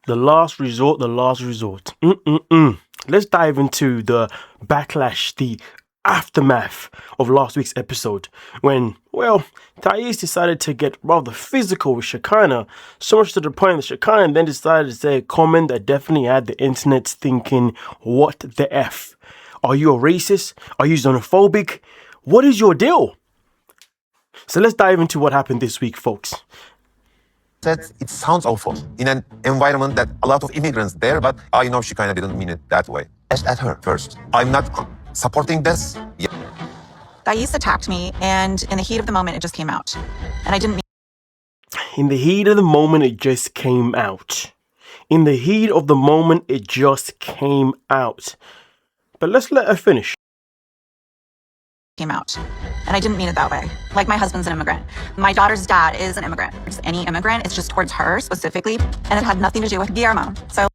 The last resort, the last resort. Let's dive into the backlash, the aftermath of last week's episode when, well, Thais decided to get rather physical with Shekinah, so much to the point that Shekinah then decided to say a comment that definitely had the internet thinking, what the F? Are you a racist? Are you xenophobic? What is your deal? So let's dive into what happened this week, folks. It sounds awful in an environment that a lot of immigrants there, but I know she kind of didn't mean it that way. At her first. I'm not supporting this. Yeah. Thais attacked me, and in the heat of the moment, it just came out. And I didn't mean... In the heat of the moment, it just came out. In the heat of the moment, it just came out. But let's let her finish. Came out. And I didn't mean it that way. Like, my husband's an immigrant. My daughter's dad is an immigrant. It's any immigrant, it's just towards her specifically, and it had nothing to do with Guillermo. So,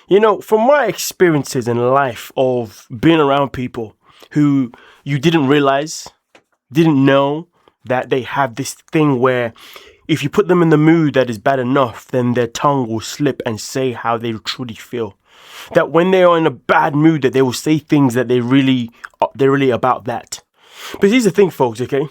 you know, from my experiences in life of being around people who you didn't realize, didn't know that they have this thing where if you put them in the mood that is bad enough, then their tongue will slip and say how they truly feel. That when they are in a bad mood, that they will say things that they're really about that. But here's the thing, folks, okay?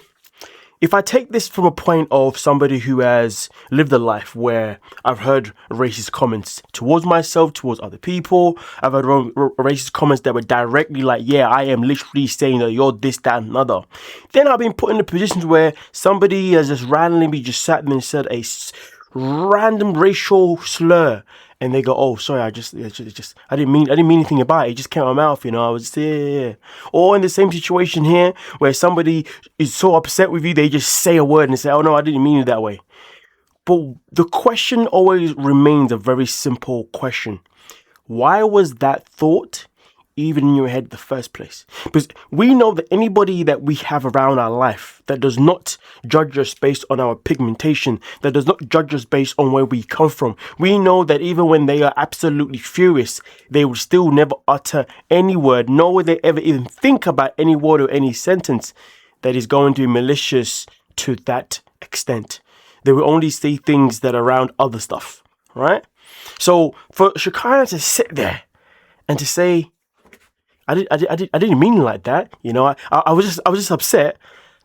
If I take this from a point of somebody who has lived a life where I've heard racist comments towards myself, towards other people, I've heard racist comments that were directly like, yeah, I am literally saying that you're this, that, and another. Then I've been put in a position where somebody has just randomly just sat there and said a random racial slur. And they go, oh, sorry, I didn't mean anything about it. It just came out of my mouth, you know. I was, yeah. Or in the same situation here, where somebody is so upset with you, they just say a word and say, oh, no, I didn't mean it that way. But the question always remains a very simple question. Why was that thought even in your head in the first place? Because we know that anybody that we have around our life that does not judge us based on our pigmentation, that does not judge us based on where we come from, we know that even when they are absolutely furious, they will still never utter any word, nor will they ever even think about any word or any sentence that is going to be malicious to that extent. They will only say things that are around other stuff, right? So for Shekinah to sit there and to say, I didn't mean it like that. You know, I was just upset.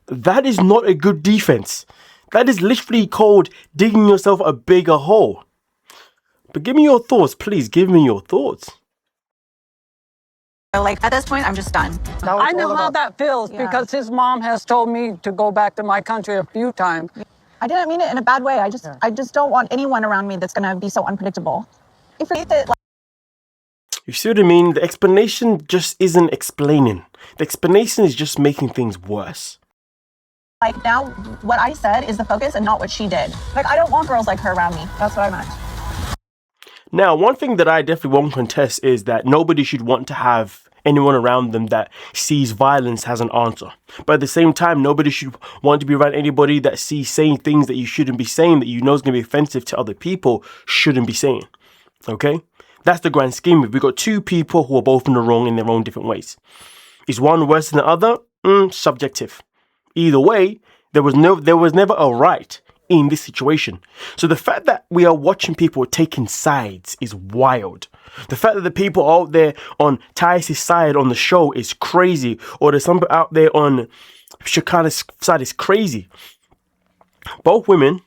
That is not a good defense. That is literally called digging yourself a bigger hole. But give me your thoughts, please. Give me your thoughts. like, at this point, I'm just done. I know how that feels because his mom has told me to go back to my country a few times. I didn't mean it in a bad way. I just don't want anyone around me that's going to be so unpredictable. If it, You see what I mean? The explanation just isn't explaining. The explanation is just making things worse. like, now what I said is the focus and not what she did. Like, I don't want girls like her around me. That's what I meant. Now, one thing that I definitely won't contest is that nobody should want to have anyone around them that sees violence as an answer. But at the same time, nobody should want to be around anybody that sees saying things that you shouldn't be saying, that you know is going to be offensive to other people, shouldn't be saying. Okay? That's the grand scheme. We've got two people who are both in the wrong in their own different ways. Is one worse than the other? Subjective. Either way, there was never a right in this situation. So the fact that we are watching people taking sides is wild. The fact that the people out there on Thais' side on the show is crazy, or there's somebody out there on Shekinah's side is crazy. Both women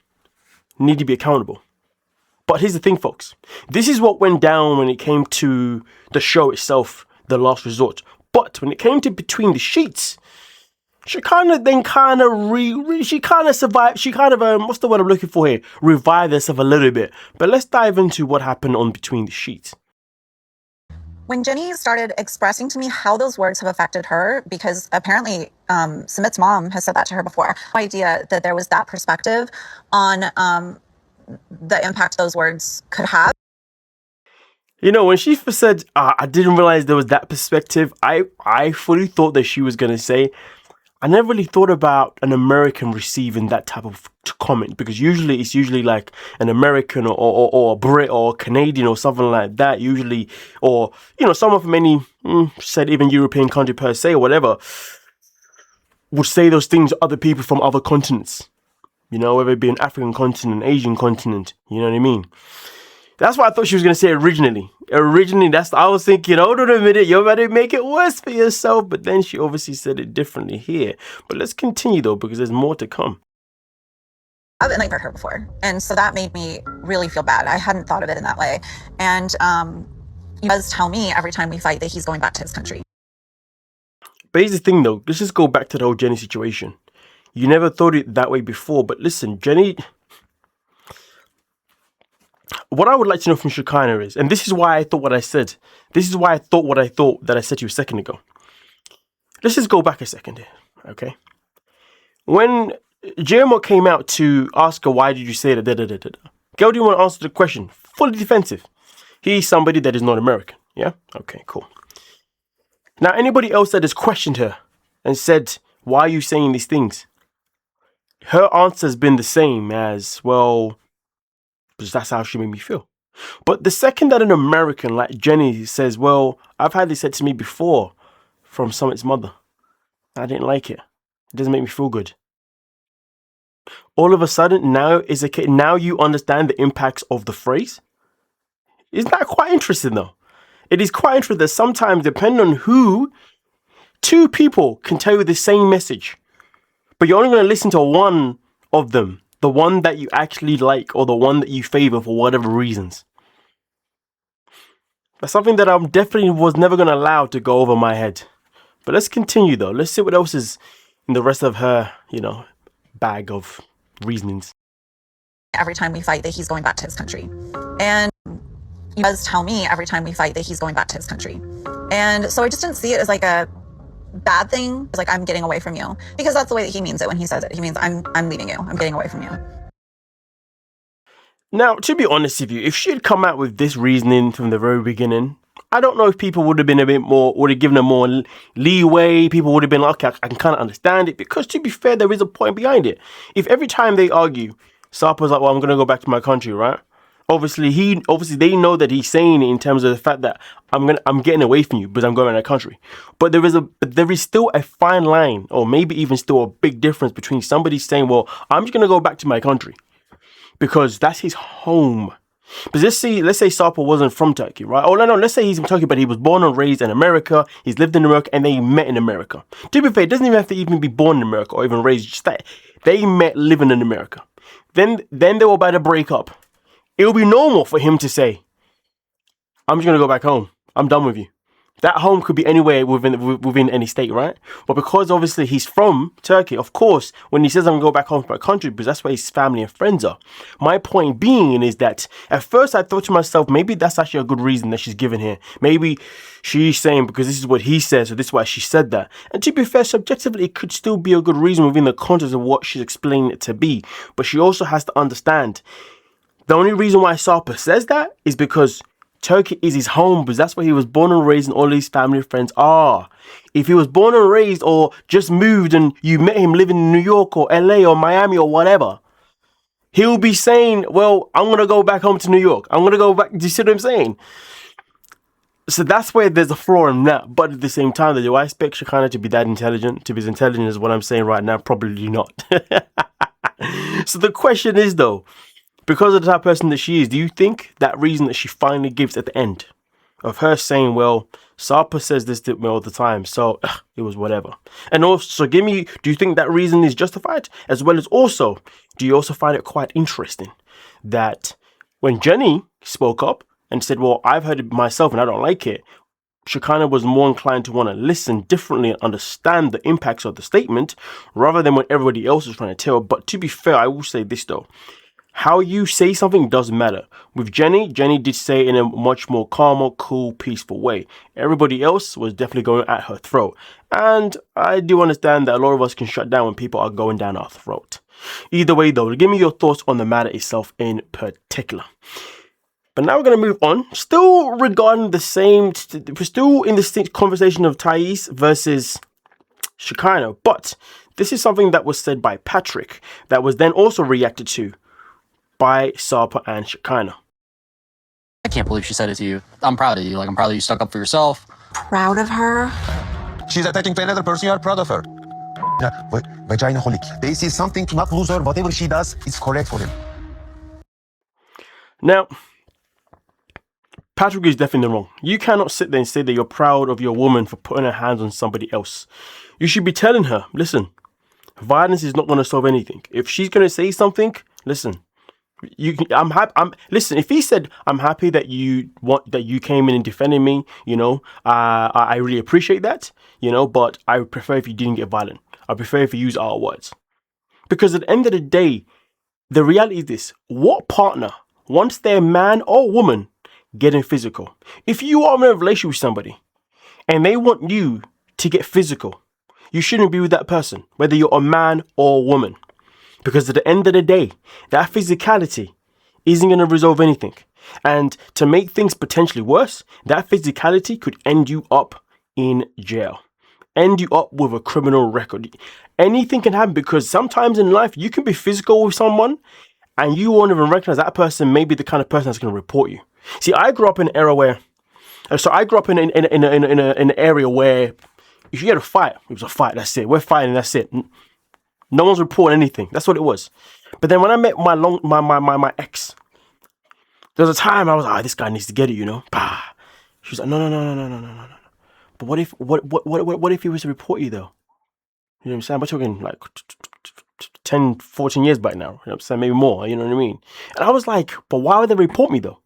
need to be accountable. But here's the thing, folks. This is what went down when it came to the show itself, The Last Resort. But when it came to Between the Sheets, Shekinah then she kind of survived. She kind of, what's the word I'm looking for here? Revived herself a little bit. But let's dive into what happened on Between the Sheets. When Jenny started expressing to me how those words have affected her, because apparently Sumit's mom has said that to her before, no idea that there was that perspective on the impact those words could have. You know, when she first said, I didn't realize there was that perspective, I fully thought that she was going to say, I never really thought about an American receiving that type of comment, because it's usually like an American or a Brit or a Canadian or something like that, usually, or, you know, someone from any, said even European country per se or whatever, would say those things to other people from other continents. You know, whether it be an African continent, Asian continent. You know what I mean? That's what I thought she was going to say originally. I was thinking, hold on a minute, you're about to make it worse for yourself. But then she obviously said it differently here. But let's continue though, because there's more to come. I've been for her before. And so that made me really feel bad. I hadn't thought of it in that way. And he does tell me every time we fight that he's going back to his country. But here's the thing though, let's just go back to the whole Jenny situation. You never thought it that way before, but listen, Jenny, what I would like to know from Shekinah is, and this is why I thought what I said. This is why I thought what I thought that I said to you a second ago. Let's just go back a second here, okay? When Guillermo came out to ask her, why did you say that, girl didn't want to answer the question. Fully defensive. He's somebody that is not American, yeah? Okay, cool. Now, anybody else that has questioned her and said, why are you saying these things? Her answer has been the same as, well, because that's how she made me feel. But the second that an American like Jenny says, well, I've had this said to me before from Summit's mother. I didn't like it. It doesn't make me feel good. All of a sudden, now you understand the impacts of the phrase? Isn't that quite interesting though? It is quite interesting that sometimes, depending on who, two people can tell you the same message. But you're only going to listen to one of them. The one that you actually like or the one that you favor for whatever reasons. That's something that I definitely was never going to allow to go over my head. But let's continue though. Let's see what else is in the rest of her, bag of reasonings. Every time we fight that he's going back to his country. And he does tell me every time we fight that he's going back to his country. And so I just didn't see it as like a bad thing. It's like, I'm getting away from you, because that's the way that he means it when he says it. He means I'm leaving you. I'm getting away from you. Now, to be honest with you, if she had come out with this reasoning from the very beginning, I don't know if people would have been would have given her more leeway. People would have been like, okay, I can kind of understand it, because to be fair, there is a point behind it. If every time they argue, Sarpa's like, well, I'm going to go back to my country, right? Obviously they know that he's saying it in terms of the fact that I'm getting away from you because I'm going to that country. But there is still a fine line, or maybe even still a big difference between somebody saying, well, I'm just going to go back to my country because that's his home. But let's say Sarpa wasn't from Turkey, right? Oh, no, let's say he's from Turkey, but he was born and raised in America. He's lived in America and they met in America. To be fair, it doesn't even have to even be born in America or even raised. Just that they met living in America. Then they were about to break up. It will be normal for him to say, I'm just going to go back home. I'm done with you. That home could be anywhere within any state, right? But because obviously he's from Turkey, of course, when he says I'm going to go back home to my country, because that's where his family and friends are. My point being is that at first I thought to myself, maybe that's actually a good reason that she's given here. Maybe she's saying because this is what he says, so this is why she said that. And to be fair, subjectively, it could still be a good reason within the context of what she's explaining it to be. But she also has to understand the only reason why Sarpa says that is because Turkey is his home, because that's where he was born and raised and all his family friends are. If he was born and raised or just moved and you met him living in New York or LA or Miami or whatever, he'll be saying, well, I'm going to go back home to New York. I'm going to go back. Do you see what I'm saying? So that's where there's a flaw in that. But at the same time, do I expect Shekinah to be that intelligent? To be as intelligent as what I'm saying right now? Probably not. So the question is though, because of the type of person that she is, do you think that reason that she finally gives at the end of her saying, well, Sarpa says this to me all the time, so it was whatever. And also, do you think that reason is justified? As well as also, do you also find it quite interesting that when Jenny spoke up and said, well, I've heard it myself and I don't like it, Shekinah was more inclined to want to listen differently and understand the impacts of the statement rather than what everybody else is trying to tell. But to be fair, I will say this though. How you say something does matter. With Jenny did say it in a much more calmer, cool, peaceful way. Everybody else was definitely going at her throat. And I do understand that a lot of us can shut down when people are going down our throat. Either way though, give me your thoughts on the matter itself in particular. But now we're going to move on. Still regarding we're still in the conversation of Thais versus Shekinah. But this is something that was said by Patrick that was then also reacted to by Sarpa and Shekinah. I can't believe she said it to you. I'm proud of you. I'm proud that you stuck up for yourself. Proud of her? She's attaching to another person, you are proud of her. Vaginaholic. They see something to not lose her. Whatever she does is correct for him. Now, Patrick is definitely wrong. You cannot sit there and say that you're proud of your woman for putting her hands on somebody else. You should be telling her, listen, violence is not going to solve anything. If she's going to say something, listen, I'm happy. Listen, if he said, I'm happy that you came in and defended me, I really appreciate that, but I would prefer if you didn't get violent. I prefer if you use our words. Because at the end of the day, the reality is this: what partner wants their man or woman getting physical? If you are in a relationship with somebody and they want you to get physical, you shouldn't be with that person, whether you're a man or a woman. Because at the end of the day, that physicality isn't going to resolve anything. And to make things potentially worse, that physicality could end you up in jail, end you up with a criminal record. Anything can happen, because sometimes in life you can be physical with someone and you won't even recognize that person may be the kind of person that's going to report you. See, I grew up in an era where, in an area where if you had a fight, it was a fight, that's it. We're fighting, that's it. No one's reporting anything. That's what it was. But then when I met my ex, there was a time I was like, this guy needs to get it, Bah. She was like, no. But what if he was to report you though? You know what I'm saying? We're talking like 10, 14 years back now. You know what I'm saying? Maybe more, you know what I mean? And I was like, but why would they report me though?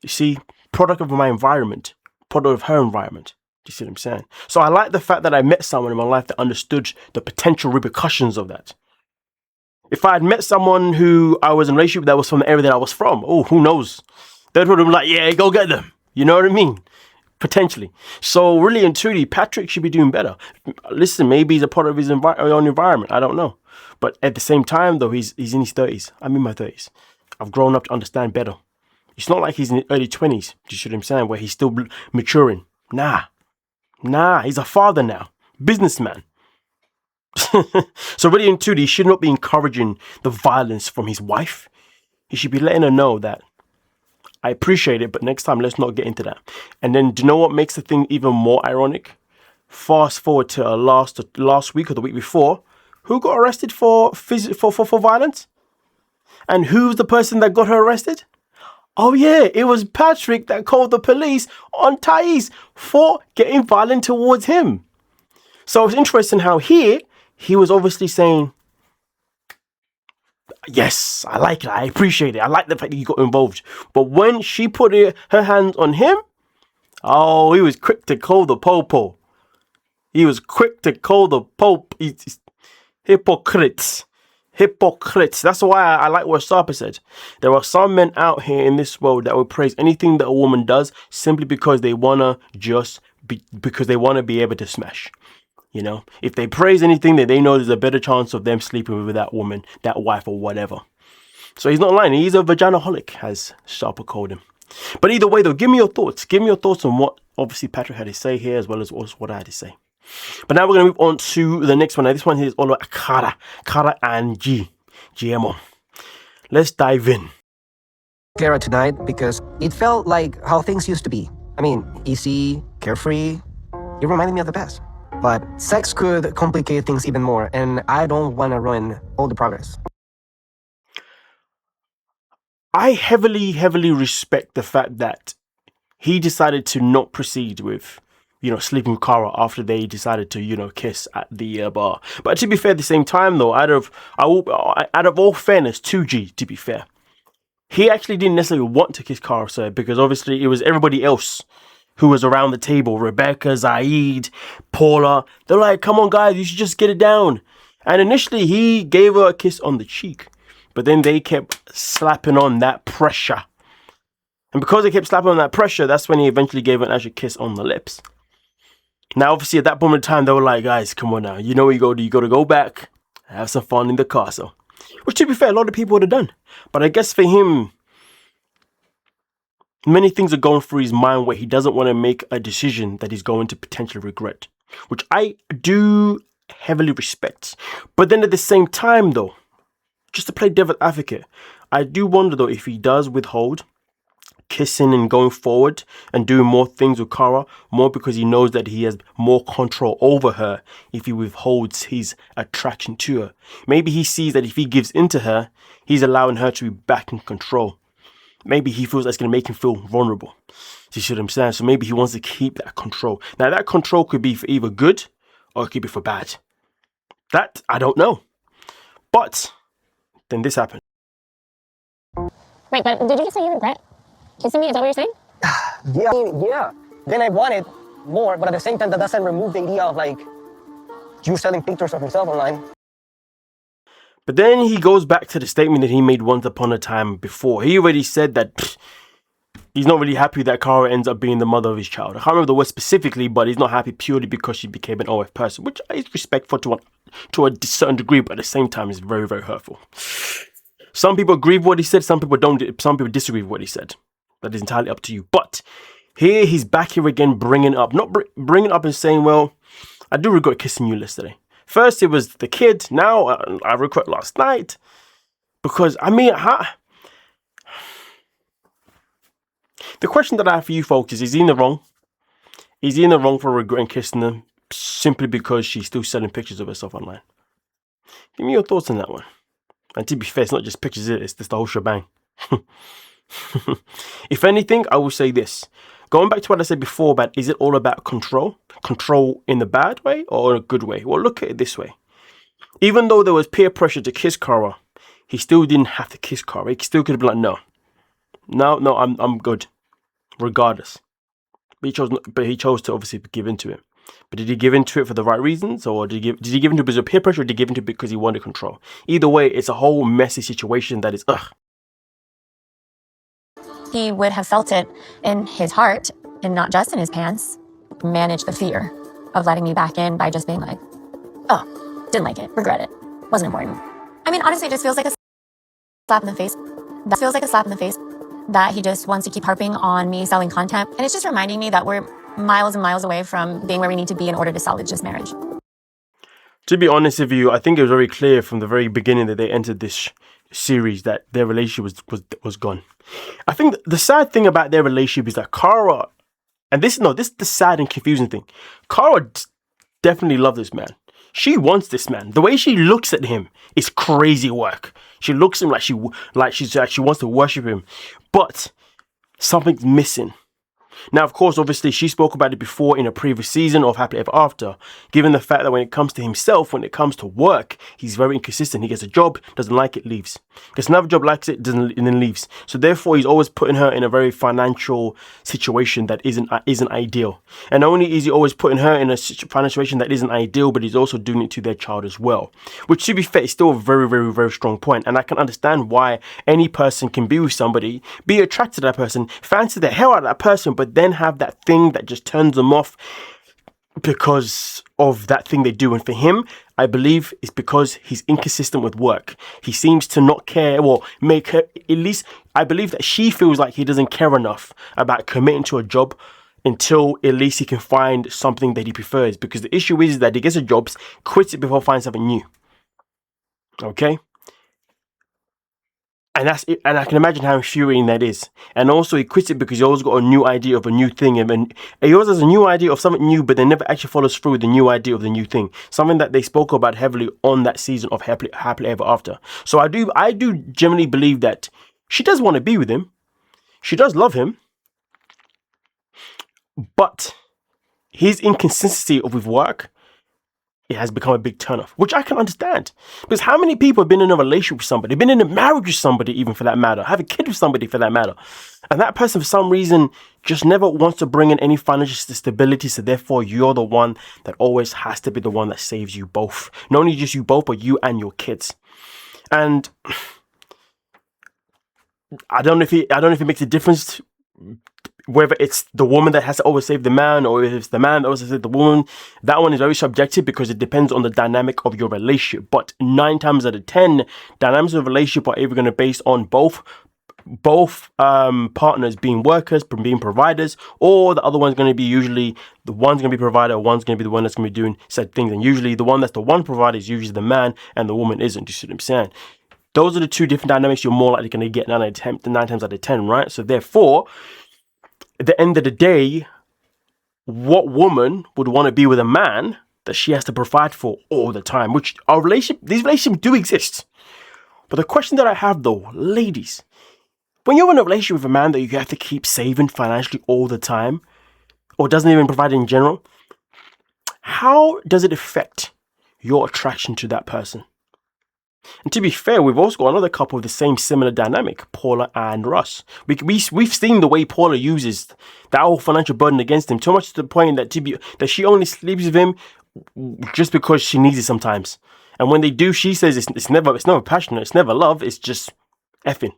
You see, product of my environment, product of her environment. You see what I'm saying? So I like the fact that I met someone in my life that understood the potential repercussions of that. If I had met someone who I was in a relationship that was from the area that I was from, who knows? They'd probably be like, yeah, go get them. You know what I mean? Potentially. So really and truly, Patrick should be doing better. Listen, maybe he's a part of his own environment. I don't know. But at the same time, though, he's in his 30s. I'm in my 30s. I've grown up to understand better. It's not like he's in his early 20s, you see what I'm saying, where he's still maturing. Nah, he's a father now. Businessman. So really and truly, he should not be encouraging the violence from his wife. He should be letting her know that I appreciate it, but next time let's not get into that. And then do you know what makes the thing even more ironic? Fast forward to last week or the week before, who got arrested for violence? And who's the person that got her arrested? Oh yeah, it was Patrick that called the police on Thais for getting violent towards him. So it's interesting how he was obviously saying, yes, I like it, I appreciate it, I like the fact that you got involved. But when she put her hands on him, he was quick to call the popo. He was quick to call the Pope. Hypocrites. That's why I like what Sapa said. There are some men out here in this world that will praise anything that a woman does simply because they wanna be able to smash. If they praise anything, that they know there's a better chance of them sleeping with that woman, that wife, or whatever. So he's not lying. He's a vaginaholic, as Sharper called him. But either way, though, give me your thoughts. Give me your thoughts on what obviously Patrick had to say here, as well as what I had to say. But now we're going to move on to the next one. Now, this one here is all about Kara and Guillermo. Let's dive in. Clara tonight because it felt like how things used to be. I mean, easy, carefree. It reminded me of the past. But sex could complicate things even more, and I don't want to ruin all the progress. I heavily respect the fact that he decided to not proceed with, sleeping with Kara after they decided to, kiss at the bar. But to be fair, at the same time, though, out of all fairness to G, to be fair, he actually didn't necessarily want to kiss Kara, sir, because obviously it was everybody else who was around the table. Rebecca, Zaid, Paola. They're like, come on, guys, you should just get it down. And initially, he gave her a kiss on the cheek, but then they kept slapping on that pressure. And because they kept slapping on that pressure, that's when he eventually gave her an actual kiss on the lips. Now, obviously, at that moment in time, they were like, guys, come on now. You know what you got to do? You got to go back, have some fun in the castle. Which, to be fair, a lot of people would have done. But I guess for him, many things are going through his mind where he doesn't want to make a decision that he's going to potentially regret. Which I do heavily respect. But then at the same time, though, just to play devil's advocate, I do wonder, though, if he does withhold kissing and going forward and doing more things with Cara, more because he knows that he has more control over her if he withholds his attraction to her. Maybe he sees that if he gives into her, he's allowing her to be back in control. Maybe he feels that's going to make him feel vulnerable. You see what I'm saying? So maybe he wants to keep that control. Now, that control could be for either good or it could be for bad. That, I don't know. But then this happened. Wait, but did you just say you regret kissing me? Is that what you're saying? Yeah. Then I want it more, but at the same time, that doesn't remove the idea of like you selling pictures of yourself online. But then he goes back to the statement that he made once upon a time before. He already said that he's not really happy that Cara ends up being the mother of his child. I can't remember the word specifically, but he's not happy purely because she became an OF person, which is respectful to a certain degree, but at the same time is very, very hurtful. Some people agree with what he said, some people don't. Some people disagree with what he said. That is entirely up to you. But here he's back here again, bringing up and saying, well, I do regret kissing you yesterday. First it was the kid, now I regret last night. Because, I mean, the question that I have for you folks is he in the wrong? Is he in the wrong for regretting kissing them simply because she's still selling pictures of herself online? Give me your thoughts on that one. And to be fair, it's not just pictures, it's just the whole shebang. If anything, I will say this. Going back to what I said before about, is it all about control? Control in the bad way or in a good way? Well, look at it this way. Even though there was peer pressure to kiss Cara, he still didn't have to kiss Cara. He still could have been like, no, I'm good, regardless. But he chose to obviously give into it. But did he give into it for the right reasons, or did he give into it because of peer pressure, or did he give into it because he wanted control? Either way, it's a whole messy situation that is He would have felt it in his heart and not just in his pants. Manage the fear of letting me back in by just being like, oh, didn't like it, regret it, wasn't important. I mean, honestly, it just feels like a slap in the face. That feels like a slap in the face that he just wants to keep harping on me selling content. And it's just reminding me that we're miles and miles away from being where we need to be in order to salvage this marriage. To be honest with you, I think it was very clear from the very beginning that they entered this series that their relationship was gone. I think the sad thing about their relationship is that Cara, and this is the sad and confusing thing. Cara definitely loves this man. She wants this man. The way she looks at him is crazy work. She looks at him like she wants to worship him, but something's missing. Now, of course, obviously, she spoke about it before in a previous season of Happily Ever After, given the fact that when it comes to himself, when it comes to work, he's very inconsistent. He gets a job, doesn't like it, leaves. Gets another job, likes it, doesn't, and then leaves. So therefore, he's always putting her in a very financial situation that isn't ideal. And not only is he always putting her in a financial situation that isn't ideal, but he's also doing it to their child as well. Which, to be fair, is still a very, very, very strong point. And I can understand why any person can be with somebody, be attracted to that person, fancy the hell out of that person, but then have that thing that just turns them off because of that thing they do. And for him, I believe it's because he's inconsistent with work. He seems to not care, or make her, at least I believe that she feels like he doesn't care enough about committing to a job until at least he can find something that he prefers. Because the issue is that he gets a job, quits it before finding something new. Okay? And that's it. And I can imagine how infuriating that is. And also, he quits it because he always got a new idea of a new thing. And he always has a new idea of something new, but they never actually follows through with the new idea of the new thing. Something that they spoke about heavily on that season of Happily Ever After. So I do generally believe that she does want to be with him. She does love him. But his inconsistency with work, it has become a big turnoff, which I can understand. Because how many people have been in a relationship with somebody, been in a marriage with somebody, even for that matter, have a kid with somebody for that matter, and that person for some reason just never wants to bring in any financial stability, so therefore you're the one that always has to be the one that saves you both. Not only just you both, but you and your kids. And I don't know if it makes a difference whether it's the woman that has to always save the man, or if it's the man that always saves the woman. That one is very subjective because it depends on the dynamic of your relationship. But 9 times out of 10, dynamics of a relationship are either going to be based on both partners being workers, being providers, or the other one's going to be usually the one's going to be provider, one's going to be the one that's going to be doing said things. And usually the one that's the one provider is usually the man, and the woman isn't. You see what I'm saying? Those are the two different dynamics you're more likely going to get 9 times out of 10, right? So therefore, at the end of the day, what woman would want to be with a man that she has to provide for all the time? Which these relationships do exist. But the question that I have though, ladies, when you're in a relationship with a man that you have to keep saving financially all the time, or doesn't even provide in general, how does it affect your attraction to that person? And to be fair, we've also got another couple with the same similar dynamic, Paula and Russ. We've seen the way Paula uses that whole financial burden against him, so much to the point that she only sleeps with him just because she needs it sometimes. And when they do, she says it's never passionate, it's never love, it's just effing.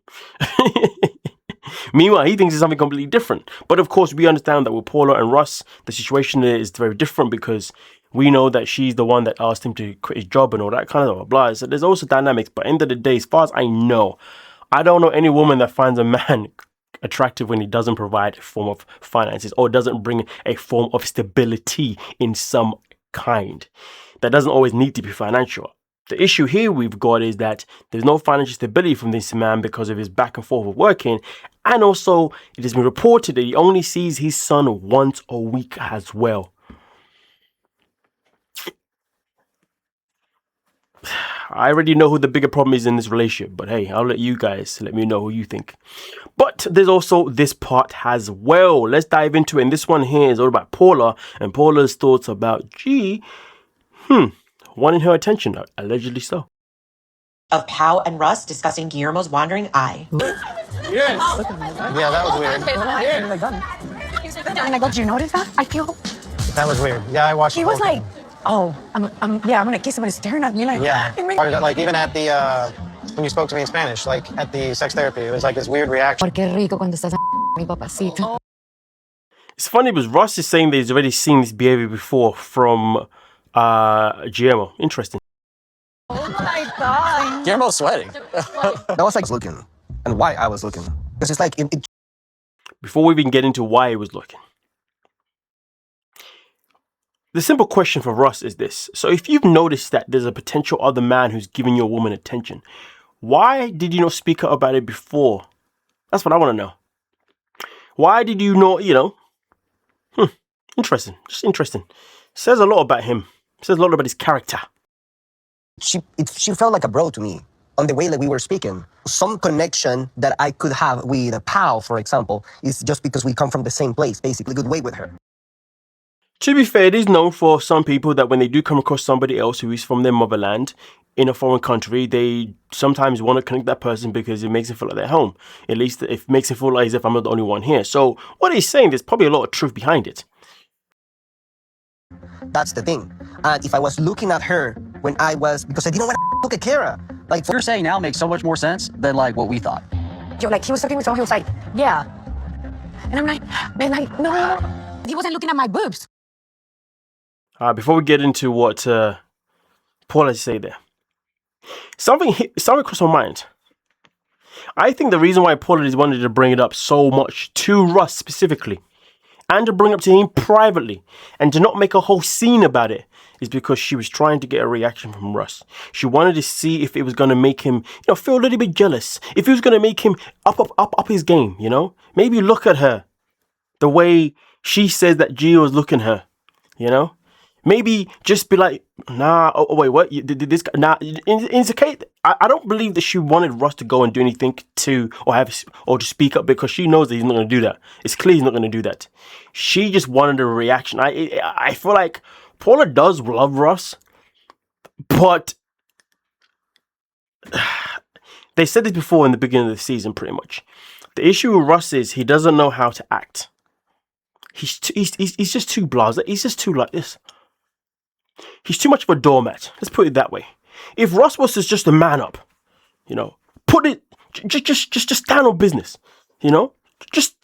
Meanwhile, he thinks it's something completely different. But of course, we understand that with Paula and Russ, the situation is very different because we know that she's the one that asked him to quit his job and all that kind of blah. So there's also dynamics. But end of the day, as far as I know, I don't know any woman that finds a man attractive when he doesn't provide a form of finances or doesn't bring a form of stability in some kind. That doesn't always need to be financial. The issue here we've got is that there's no financial stability from this man because of his back and forth of working. And also, it has been reported that he only sees his son once a week as well. I already know who the bigger problem is in this relationship, but hey, I'll let you guys let me know who you think. But there's also this part as well. Let's dive into it. And this one here is all about Paula and Paula's thoughts about G wanting her attention, allegedly so. Of Pao and Russ discussing Guillermo's wandering eye. Yeah, that was weird. And I go, did you notice that? I feel That was weird. Yeah, I watched. he was like, oh, I'm gonna kiss him, but he's staring at me like, Yeah. Or, like even at the when you spoke to me in Spanish, like at the sex therapy, it was like this weird reaction. Porque rico cuando estás mi papacito. It's funny because Russ is saying that he's already seen this behavior before from Guillermo. Interesting. Oh my God. Guillermo's sweating. That was like looking, and why I was looking, because it's like it Before we even get into why he was looking, the simple question for Russ is this. So if you've noticed that there's a potential other man who's giving your woman attention, why did you not speak up about it before? That's what I want to know. Why did you not, interesting. Just interesting. Says a lot about him. Says a lot about his character. she felt like a bro to me on the way that we were speaking. Some connection that I could have with a pal, for example, is just because we come from the same place, basically. Good way with her. To be fair, it is known for some people that when they do come across somebody else who is from their motherland in a foreign country, they sometimes want to connect that person because it makes them feel like they're home. At least it makes it feel like as if I'm not the only one here. So what he's saying, there's probably a lot of truth behind it. That's the thing. And if I was looking at her when because I didn't want to look at Kara. Like, What you're saying now makes so much more sense than like what we thought. Yo, like he was talking with someone, he was like, yeah. And I'm like, man, like, no. He wasn't looking at my boobs. Before we get into what Paul has to say there, something crossed my mind. I think the reason why Paul has wanted to bring it up so much to Russ specifically, and to bring up to him privately, and to not make a whole scene about it, is because she was trying to get a reaction from Russ. She wanted to see if it was going to make him, feel a little bit jealous. If it was going to make him up his game, Maybe look at her the way she says that Gio was looking at her, Maybe just be like, nah, oh wait, what? Did this guy? Nah, in the case, I don't believe that she wanted Russ to go and do anything or to speak up because she knows that he's not going to do that. It's clear he's not going to do that. She just wanted a reaction. I feel like Paula does love Russ, but they said this before in the beginning of the season, pretty much. The issue with Russ is he doesn't know how to act. He's just too blasé. He's just too like this. He's too much of a doormat. Let's put it that way. If Russ was just a man up, put it, just stand on business, just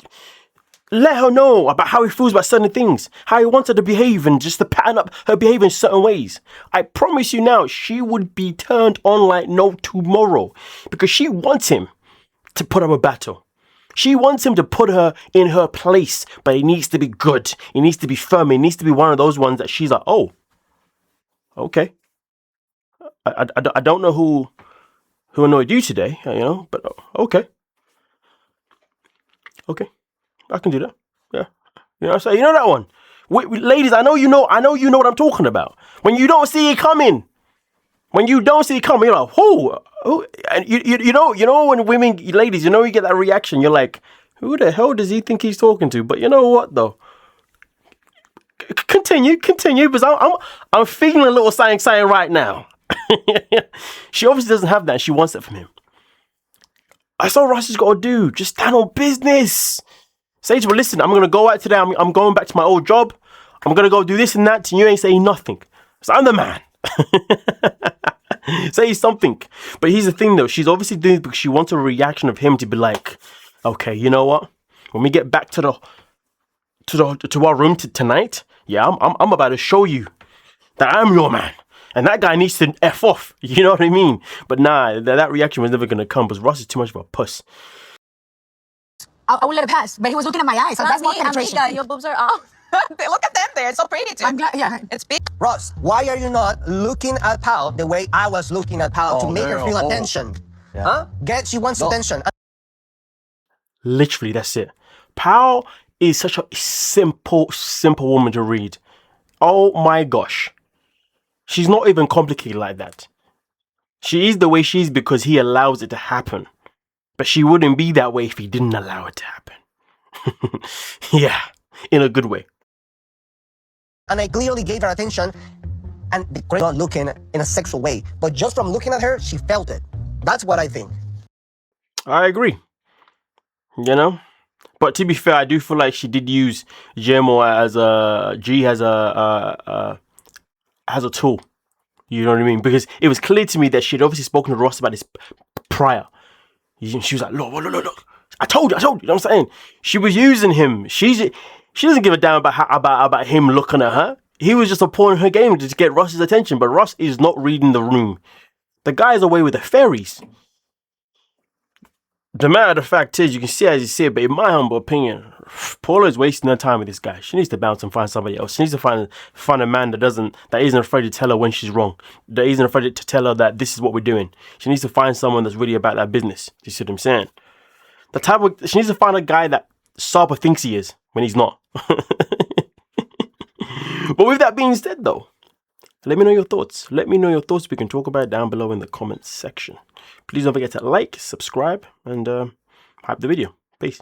let her know about how he feels about certain things, how he wants her to behave, and just to pattern up her behavior in certain ways. I promise you now, she would be turned on like no tomorrow because she wants him to put up a battle. She wants him to put her in her place, but he needs to be good. He needs to be firm. He needs to be one of those ones that she's like, oh, okay. I don't know who who annoyed you today, you know, but okay. Okay. I can do that. Yeah. You know what I'm saying? You know that one. Ladies, I know you know what I'm talking about. When you don't see it coming. When you don't see it coming, you're like, who? And you know when women, ladies, you know you get that reaction, you're like, who the hell does he think he's talking to? But you know what though? Continue, because I'm feeling a little something right now. She obviously doesn't have that, and she wants it from him. That's all Ross has got to do. Just stand on business. Say to her, listen, I'm gonna go out today. I'm going back to my old job. I'm gonna go do this and that, and you ain't saying nothing. So I'm the man. Say something. But here's the thing though, she's obviously doing it because she wants a reaction of him to be like, okay, you know what? When we get back to our room tonight, yeah, I'm about to show you that I'm your man. And that guy needs to F off. You know what I mean? But nah, that reaction was never gonna come because Ross is too much of a puss. I would let it pass, but he was looking at my eyes, so that's more penetration. Amiga, your boobs are out. Look at them, they're so pretty too. I'm glad, yeah. It's big. Ross, why are you not looking at Pao the way I was looking at Pao to make her feel attention? Yeah. Huh? She wants attention. Literally, that's it. Pao is such a simple woman to read. Oh my gosh. She's not even complicated like that. She is the way she is because he allows it to happen. But she wouldn't be that way if he didn't allow it to happen. Yeah, in a good way. And I clearly gave her attention, and not looking in a sexual way, but just from looking at her, she felt it. That's what I think. I agree. You know? But to be fair, I do feel like she did use Guillermo as a tool. You know what I mean? Because it was clear to me that she'd obviously spoken to Ross about this prior. She was like, look. I told you. You know what I'm saying? She was using him. She doesn't give a damn about him looking at her. He was just upon her game to get Ross's attention. But Ross is not reading the room. The guy's away with the fairies. The matter of the fact is, you can see as you see it, but in my humble opinion, Paola is wasting her time with this guy. She needs to bounce and find somebody else. She needs to find a man that isn't afraid to tell her when she's wrong. That isn't afraid to tell her that this is what we're doing. She needs to find someone that's really about that business. You see what I'm saying? She needs to find a guy that Saba thinks he is when he's not. But with that being said though, let me know your thoughts. We can talk about it down below in the comments section. Please don't forget to like, subscribe, and hype the video. Peace.